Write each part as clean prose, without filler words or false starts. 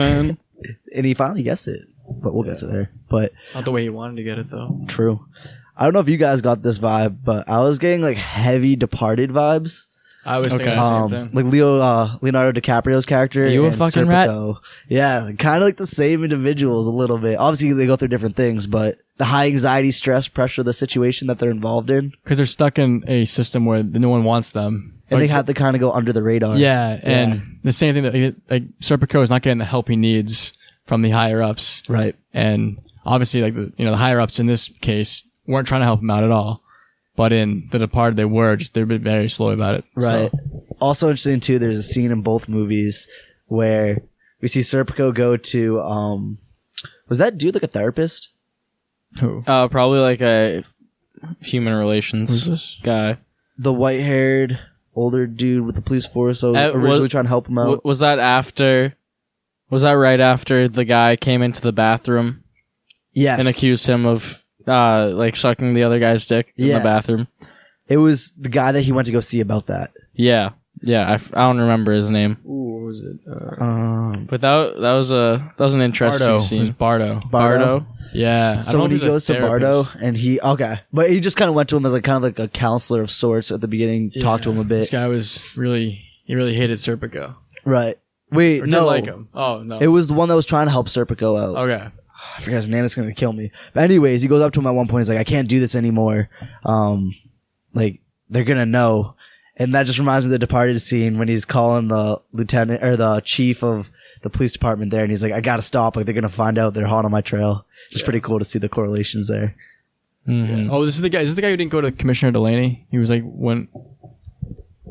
And he finally gets it. But we'll get to there. But not the way he wanted to get it, though. True. I don't know if you guys got this vibe, but I was getting like heavy Departed vibes. I was thinking the same thing. Like Leonardo DiCaprio's character. Are you a fucking Serpico. Rat? Yeah, kind of like the same individuals a little bit. Obviously, they go through different things, but the high anxiety, stress, pressure, the situation that they're involved in. Because they're stuck in a system where no one wants them. And they have to kind of go under the radar. Yeah, and the same thing that like Serpico is not getting the help he needs from the higher ups. Right. And obviously, like the higher ups in this case weren't trying to help him out at all. But in The Departed, they've been very slow about it. Right. So. Also interesting too, there's a scene in both movies where we see Serpico go to was that dude like a therapist? Who? Probably like a human relations guy. The white-haired older dude with the police force that was originally trying to help him out. Was that right after the guy came into the bathroom? Yes. And accused him of like sucking the other guy's dick in the bathroom? It was the guy that he went to go see about that. Yeah. I don't remember his name. Ooh, what was it? But that was an interesting scene. It was Bardo. Yeah. So when he goes to Bardo and but he just kind of went to him as like kind of like a counselor of sorts at the beginning, talked to him a bit. This guy was really hated Serpico. Right. Wait, no. Didn't like him. Oh, no. It was the one that was trying to help Serpico out. Okay. I forget his name. It's going to kill me. But anyways, he goes up to him at one point. He's like, I can't do this anymore. Like, they're going to know. And that just reminds me of the Departed scene when he's calling the lieutenant or the chief of the police department there. And he's like, I got to stop. Like, they're going to find out they're hot on my trail. It's pretty cool to see the correlations there. Mm-hmm. Yeah. Oh, this is the guy who didn't go to Commissioner Delaney. He was like,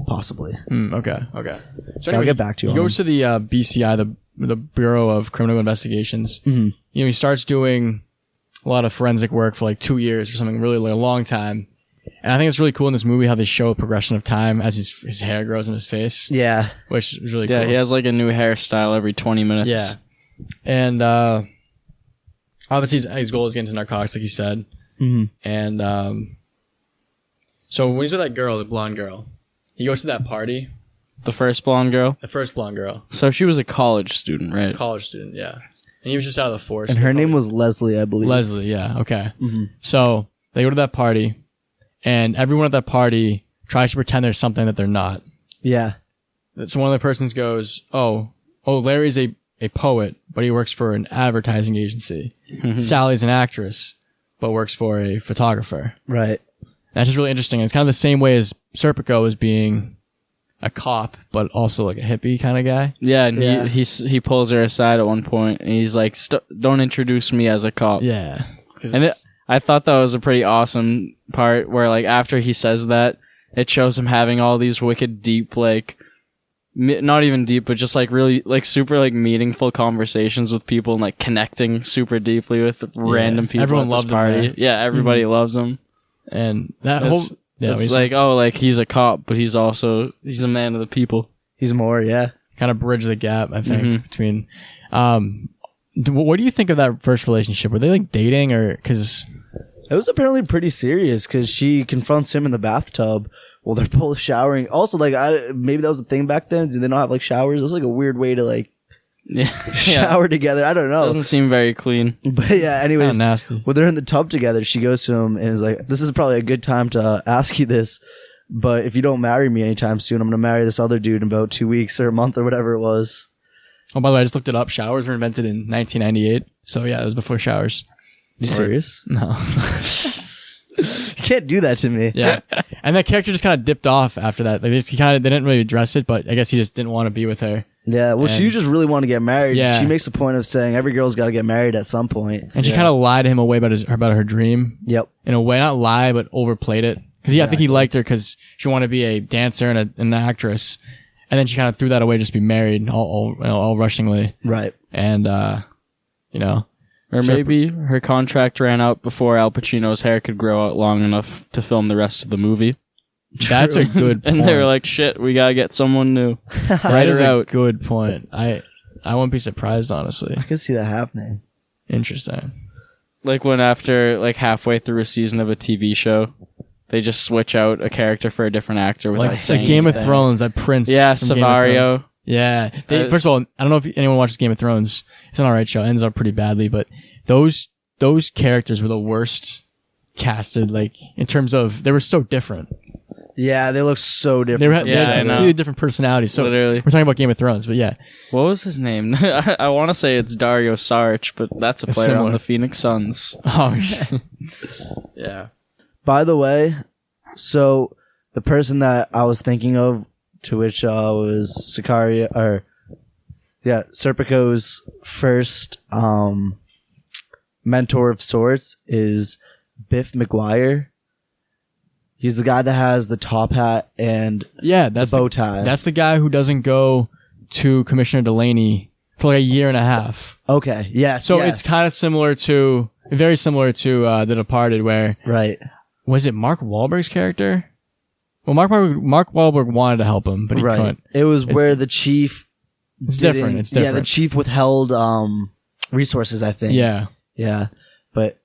Possibly. Okay. So anyway, I'll get back to you. Um, He goes to the BCI, the Bureau of Criminal Investigations. Mm-hmm. He starts doing a lot of forensic work for like 2 years or something, really like a long time. And I think it's really cool in this movie how they show a progression of time as his hair grows in his face. Yeah. Which is really cool. Yeah, he has like a new hairstyle every 20 minutes. Yeah. And obviously his goal is getting to narcotics, like you said. Mm-hmm. And so when he's with that girl, the blonde girl, he goes to that party. The first blonde girl? The first blonde girl. So she was a college student, right? College student, yeah. And he was just out of the force. And her name was Leslie, I believe. Leslie, yeah, okay. Mm-hmm. So they go to that party, and everyone at that party tries to pretend there's something that they're not. Yeah. So one of the persons goes, oh, Larry's a poet, but he works for an advertising agency. Sally's an actress, but works for a photographer. Right. That's just really interesting. It's kind of the same way as Serpico as being a cop, but also like a hippie kind of guy. Yeah, and he pulls her aside at one point, and he's like, "Don't introduce me as a cop." Yeah, and I thought that was a pretty awesome part where, like, after he says that, it shows him having all these wicked deep, like, not even deep, but just like really, like, super like meaningful conversations with people and like connecting super deeply with random people. Everyone at loves this party. him. Yeah, everybody loves him, and that whole. Yeah, it's like, like he's a cop, but he's a man of the people. He's more, yeah. Kind of bridge the gap, I think, between. What do you think of that first relationship? Were they like dating, or because it was apparently pretty serious? Because she confronts him in the bathtub while they're both showering. Also, like, maybe that was a thing back then. Did they not have like showers? It was like a weird way to like shower together. I don't know. Doesn't seem very clean. But yeah, anyways, nasty. When they're in the tub together, she goes to him and is like, "This is probably a good time to ask you this, but if you don't marry me anytime soon, I'm going to marry this other dude in about 2 weeks or a month or whatever it was." Oh, by the way, I just looked it up. Showers were invented in 1998. So yeah, it was before showers. Are you serious? No. You can't do that to me. Yeah. And that character just kind of dipped off after that. Like they didn't really address it, but I guess he just didn't want to be with her. Yeah, well, she just really wanted to get married. Yeah. She makes a point of saying every girl's got to get married at some point. And she kind of lied to him away about her dream. Yep. In a way, not lie, but overplayed it. Because I think he liked her because she wanted to be a dancer and an actress. And then she kind of threw that away just to be married all rushingly. Right. And, Or maybe her contract ran out before Al Pacino's hair could grow out long enough to film the rest of the movie. That's a good point. And they were like, shit, we gotta get someone new. That is a good point. I wouldn't be surprised, honestly. I can see that happening. Interesting. Like when after like halfway through a season of a TV show, they just switch out a character for a different actor without saying like Game anything. of Thrones, that prince. Yeah, from Game of Thrones. Savario. Yeah. First of all, I don't know if anyone watches Game of Thrones. It's an alright show. It ends up pretty badly, but those characters were the worst casted, like, in terms of, they were so different. Yeah, they look so different. They had completely different personalities. So Literally. we're talking about Game of Thrones, but yeah. What was his name? I want to say it's Dario Saric, but that's a player similar. on the Phoenix Suns. Oh, shit. Yeah. By the way, so the person that I was thinking of, to which was Serpico's first mentor of sorts, is Biff McGuire. He's the guy that has the top hat and that's the bow tie. That's the guy who doesn't go to Commissioner Delaney for like a year and a half. Okay, yes. So yes. it's kind of very similar to The Departed, where right. Was it Mark Wahlberg's character? Well, Mark Wahlberg wanted to help him, but he couldn't. It was where the chief. It's different. It's different. Yeah, the chief withheld resources, I think. Yeah, but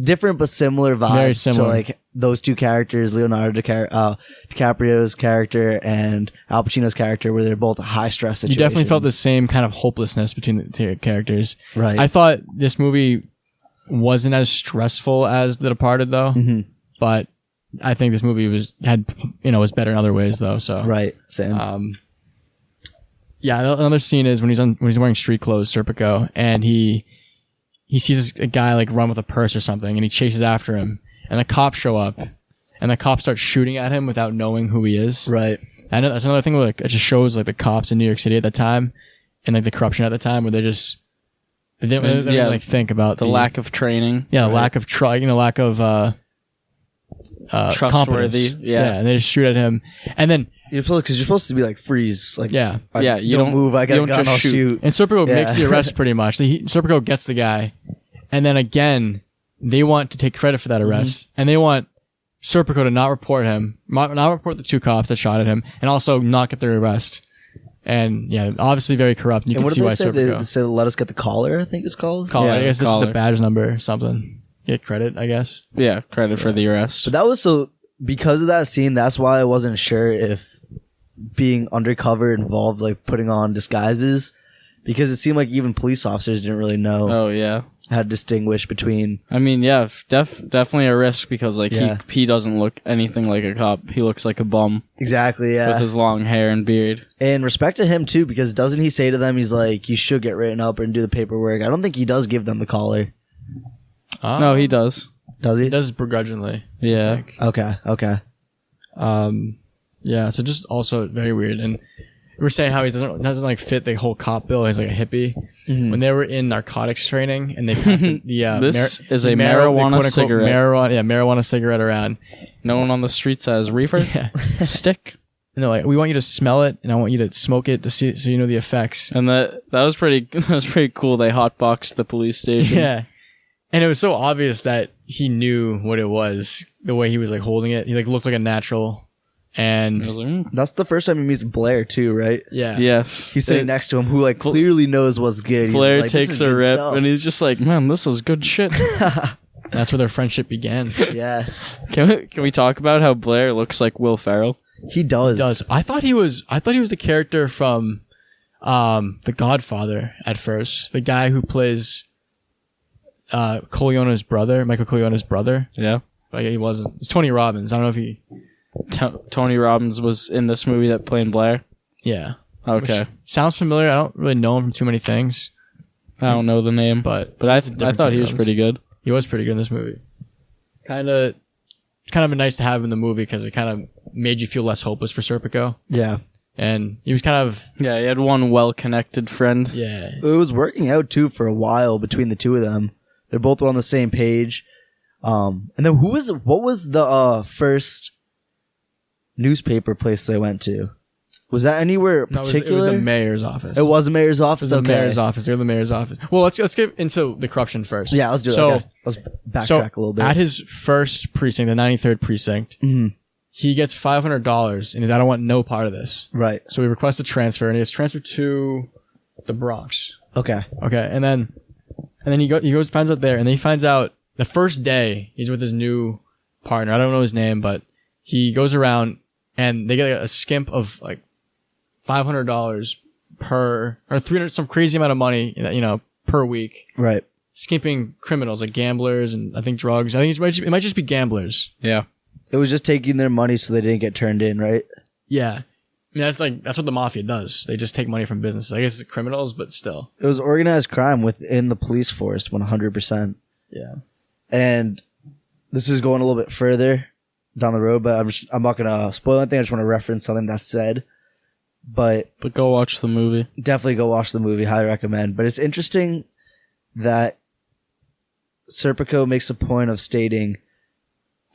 different but similar vibes. Very similar. To like those two characters, Leonardo DiCaprio's character and Al Pacino's character, where they're both high stress situations. You definitely felt the same kind of hopelessness between the two characters. Right. I thought this movie wasn't as stressful as The Departed, though. Mm-hmm. But I think this movie was better in other ways, though. So right, same. Yeah, another scene is when he's wearing street clothes, Serpico, and he sees a guy like run with a purse or something, and he chases after him, and the cops show up, and the cops start shooting at him without knowing who he is. Right. And that's another thing where like, it just shows like the cops in New York City at that time, and like the corruption at the time, where they didn't really, like think about the lack of training. Yeah, lack of lack of trustworthy. Yeah, and they just shoot at him, and then because you're supposed to be like freeze, like yeah, you don't move. I got a gun. I'll shoot. And Serpico makes the arrest pretty much. Serpico gets the guy, and then again they want to take credit for that arrest, and they want Serpico to not report him, not report the two cops that shot at him, and also not get their arrest. And yeah, obviously very corrupt. And you can see why Serpico. They said, "Let us get the collar." I think it's called. Collar. I guess this collar. is the badge number or something. Get credit, I guess. Yeah, credit for the arrest. But that was because of that scene. That's why I wasn't sure if being undercover involved like putting on disguises, because it seemed like even police officers didn't really know Oh yeah. how to distinguish between. I mean, yeah, definitely a risk, because like he doesn't look anything like a cop. He looks like a bum Exactly, yeah. with his long hair and beard. And respect to him too, because doesn't he say to them, he's like, "You should get written up and do the paperwork." I don't think he does give them the collar. No, he does. Does he? He does begrudgingly. Yeah. Okay. Yeah, so just also very weird. And we were saying how he doesn't like fit the whole cop bill. He's like a hippie. Mm-hmm. When they were in narcotics training and they passed the This is a marijuana cigarette. Marijuana cigarette around. No one on the street says reefer. Yeah. Stick. And they're like, "We want you to smell it, and I want you to smoke it to see, so you know the effects." And that was pretty cool. They hotboxed the police station. Yeah. And it was so obvious that he knew what it was, the way he was like holding it. He like looked like a natural. And that's the first time he meets Blair too, right? yeah. Yes. He's sitting next to him, who like clearly knows what's good. Blair He's like, "This takes is a good rip, stuff." and he's just like, "Man, this is good shit." That's where their friendship began. Yeah, Can we talk about how Blair looks like Will Ferrell? he does. I thought he was the character from The Godfather at first. The guy who plays Michael Corleone's brother. Yeah. But he wasn't. It's Tony Robbins. I don't know if he... Tony Robbins was in this movie that played Blair? Yeah. Okay. Which sounds familiar. I don't really know him from too many things. I don't know the name, but I thought he was pretty good. He was pretty good in this movie. Kind of been nice to have him in the movie, because it kind of made you feel less hopeless for Serpico. Yeah, And he was kind of... Yeah, he had one well-connected friend. Yeah. it was working out too for a while between the two of them. They're both on the same page. And then what was the first newspaper place they went to? Was that anywhere particular? It was the mayor's office. It was the mayor's office. The mayor's office. They're the mayor's office. Well, let's get into the corruption first. Yeah, let's do it. Okay. Let's backtrack a little bit. At his first precinct, the 93rd precinct, he gets $500 and he's, "I don't want no part of this." Right. So he requests a transfer, and he gets transferred to the Bronx. Okay. Okay, and then he goes finds out there, and then he finds out the first day he's with his new partner. I don't know his name, but he goes around and they get a skimp of like $500 per or 300 some crazy amount of money, per week. Right. Skipping criminals like gamblers and I think drugs. I think it might just be gamblers. Yeah. It was just taking their money so they didn't get turned in, right? Yeah. I mean, that's what the mafia does. They just take money from businesses. I guess it's criminals, but still. It was organized crime within the police force, 100%. Yeah. And this is going a little bit further down the road, but I'm not going to spoil anything. I just want to reference something that's said. But go watch the movie. Definitely go watch the movie. Highly recommend. But it's interesting that Serpico makes a point of stating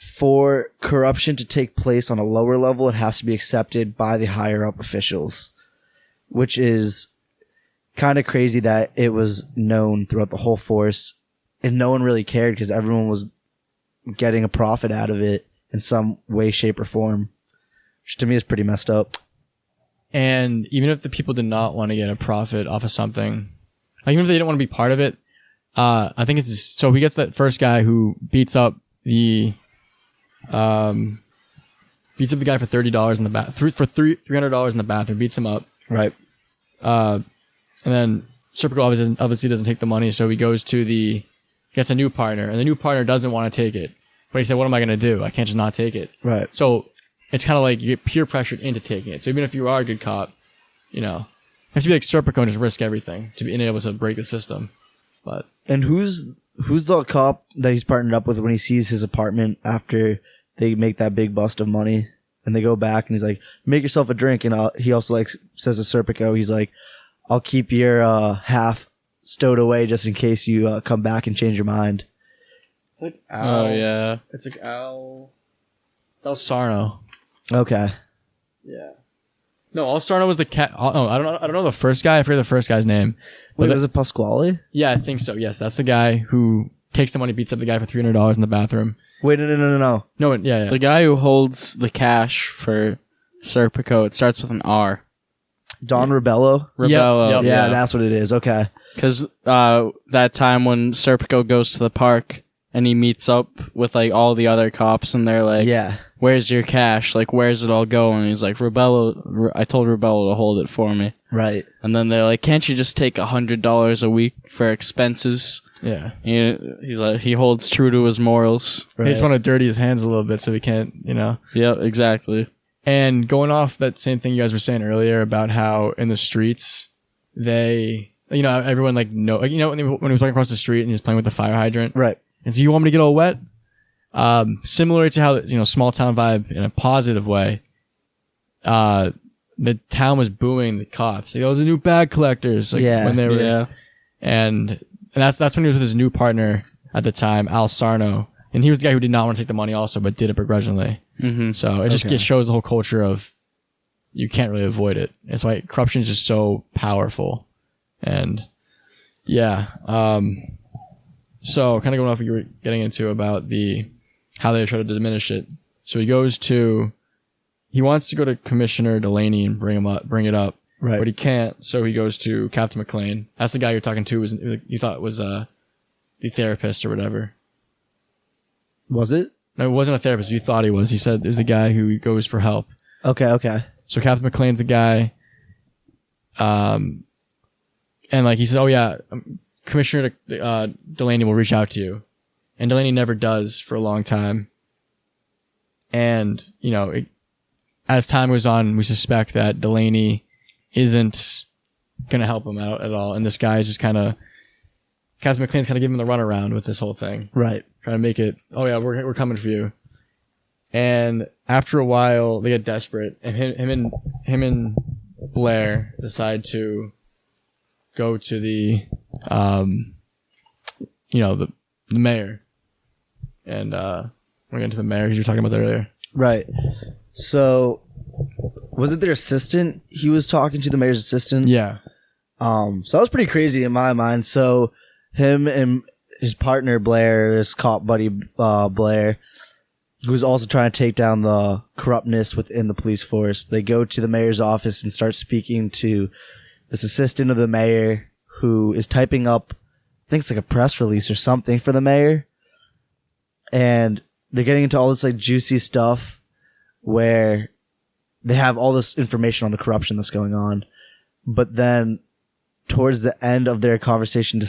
for corruption to take place on a lower level, it has to be accepted by the higher up officials, which is kind of crazy that it was known throughout the whole force and no one really cared because everyone was getting a profit out of it in some way, shape, or form, which to me is pretty messed up. And even if the people did not want to get a profit off of something, like even if they didn't want to be part of it, I think it's so he gets that first guy who beats up the guy for $30 in the bath for $300 in the bathroom, beats him up, Right. And then Serpico obviously doesn't take the money, so he gets a new partner, and the new partner doesn't want to take it, but he said, "What am I going to do? I can't just not take it." Right. So it's kind of like you get peer pressured into taking it. So even if you are a good cop, you have to be like Serpico and just risk everything to be able to break the system. But And who's the cop that he's partnered up with when he sees his apartment after they make that big bust of money and they go back and he's like, "Make yourself a drink." And he also says to Serpico, he's like, "I'll keep your half stowed away just in case you come back and change your mind." it's like Al. Oh yeah. It's like Al Sarno. Okay. Yeah. No, Al Sarno was the cat. Oh, I don't know the first guy. I forget the first guy's name. Wait, was it Pasquale? Yeah, I think so. Yes, that's the guy who takes the money, beats up the guy for $300 in the bathroom. Wait, no. No, yeah. The guy who holds the cash for Serpico, it starts with an R. Don Rebello? Rebello. Yep. Yeah, that's what it is. Okay. Because that time when Serpico goes to the park and he meets up with like all the other cops and they're like, Yeah. "Where's your cash? Like, where's it all go?" And he's like, I told Rebello to hold it for me. Right. And then they're like, "Can't you just take $100 a week for expenses?" Yeah. He's like, he holds true to his morals. He just want to dirty his hands a little bit so he can't, Yeah, exactly. And going off that same thing you guys were saying earlier about how in the streets, everyone when he was walking across the street and he was playing with the fire hydrant. Right. And so you want me to get all wet? Similar to how, small town vibe in a positive way, the town was booing the cops. Like, "Oh, the new bag collectors." Like, Yeah. when they were, Yeah. and that's when he was with his new partner at the time, Al Sarno. And he was the guy who did not want to take the money also, but did it begrudgingly. Mm-hmm. So it just shows the whole culture of you can't really avoid it. It's why corruption is just so powerful. And yeah. So kind of going off what you were getting into about how they try to diminish it. So he wants to go to Commissioner Delaney and bring it up. Right. But he can't. So he goes to Captain McLean. That's the guy you're talking to. You thought was the therapist or whatever. Was it? No, it wasn't a therapist. You thought he was. He said is the guy who goes for help. Okay. So Captain McLean's the guy. And he says, "Oh yeah, Commissioner Delaney will reach out to you," and Delaney never does for a long time. And as time goes on, we suspect that Delaney isn't gonna help him out at all, and this guy is just Captain McLean's kind of giving him the runaround with this whole thing. Right. Trying to make it, "Oh yeah, we're coming for you." And after a while, they get desperate, and him and Blair decide to go to the mayor, and we're getting to the mayor because you were talking about that earlier. Right. So, was it their assistant? He was talking to the mayor's assistant. Yeah. So that was pretty crazy in my mind. So, him and his partner Blair, his cop buddy Blair, who's also trying to take down the corruptness within the police force, they go to the mayor's office and start speaking to this assistant of the mayor who is typing up, I think it's like a press release or something for the mayor. And they're getting into all this juicy stuff where they have all this information on the corruption that's going on. but then towards the end of their conversation